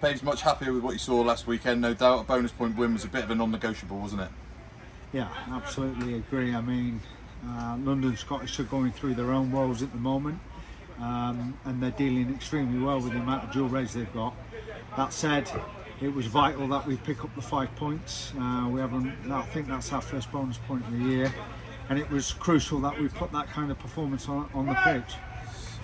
Paves, much happier with what you saw last weekend, no doubt. A bonus point win was a bit of a non-negotiable, wasn't it? Yeah, absolutely agree. I mean, London Scottish are going through their own woes at the moment, and they're dealing extremely well with the amount of dual raids they've got. That said, it was vital that we pick up the 5 points. We haven't. I think that's our first bonus point of the year, and it was crucial that we put that kind of performance on the pitch.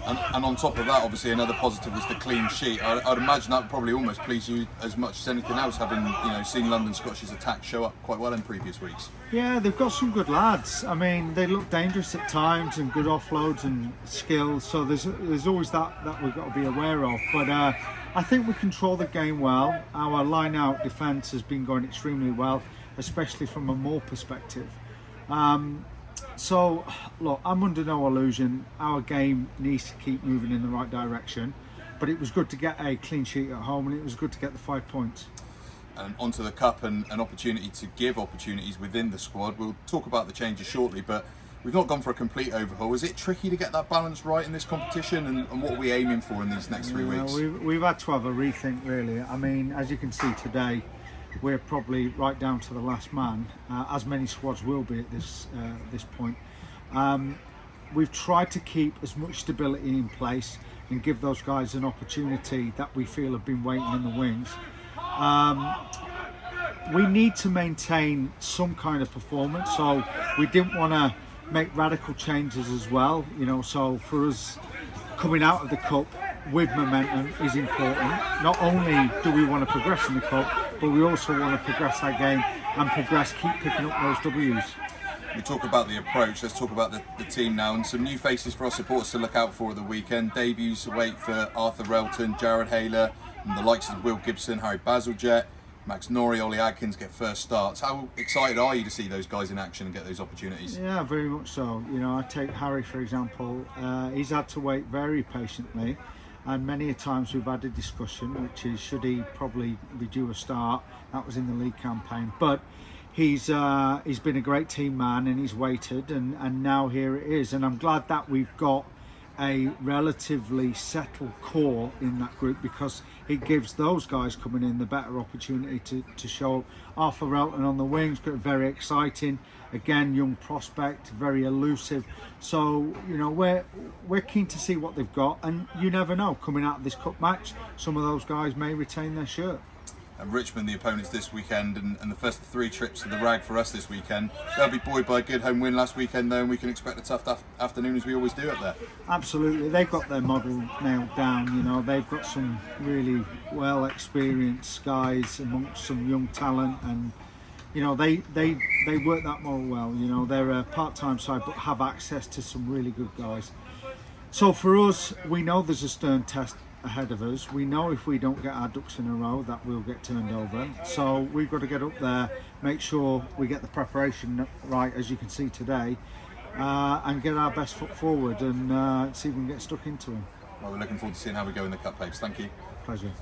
And on top of that, obviously, another positive was the clean sheet. I'd imagine that would probably almost please you as much as anything else, having seen London Scottish's attack show up quite well in previous weeks. Yeah, they've got some good lads. I mean, they look dangerous at times and good offloads and skills. So there's always that we've got to be aware of. But I think we control the game well. Our line-out defence has been going extremely well, especially from a Moore perspective. So, look, I'm under no illusion. Our game needs to keep moving in the right direction. But it was good to get a clean sheet at home, and it was good to get the 5 points. And onto the Cup and an opportunity to give opportunities within the squad. We'll talk about the changes shortly, but we've not gone for a complete overhaul. Is it tricky to get that balance right in this competition, and what are we aiming for in these next 3 weeks? We've had to have a rethink, really. I mean, as you can see today, we're probably right down to the last man, as many squads will be at this point. We've tried to keep as much stability in place and give those guys an opportunity that we feel have been waiting in the wings. We need to maintain some kind of performance, so we didn't want to make radical changes as well. So for us, coming out of the Cup with momentum is important. Not only do we want to progress in the Cup, but we also want to progress our game and keep picking up those W's. We talk about the approach, let's talk about the team now, and some new faces for our supporters to look out for at the weekend. Debuts await for Arthur Relton, Jared Hayler, and the likes of Will Gibson, Harry Bazalgette, Max Norrie, Ollie Adkins get first starts. How excited are you to see those guys in action and get those opportunities? Yeah, very much so. I take Harry, for example. He's had to wait very patiently, and many a times we've had a discussion, which is, should he probably be due a start? That was in the league campaign. But he's been a great team man, and he's waited, and now here it is. And I'm glad that we've got a relatively settled core in that group, because it gives those guys coming in the better opportunity to show up. Arthur Relton on the wings, very exciting. Again, young prospect, very elusive. So, we're keen to see what they've got, and you never know, coming out of this cup match, some of those guys may retain their shirt. And Richmond, the opponents this weekend, and the first 3 trips to the Rag for us this weekend. They'll be buoyed by a good home win last weekend, though, and we can expect a tough afternoon, as we always do up there. Absolutely, they've got their model nailed down. They've got some really well experienced guys amongst some young talent, and they work that model well. They're a part-time side, but have access to some really good guys. So for us, we know there's a stern test ahead of us. We know if we don't get our ducks in a row that we'll get turned over. So we've got to get up there, make sure we get the preparation right, as you can see today, and get our best foot forward and see if we can get stuck into them. Well, we're looking forward to seeing how we go in the Cup, Paves. Thank you. Pleasure.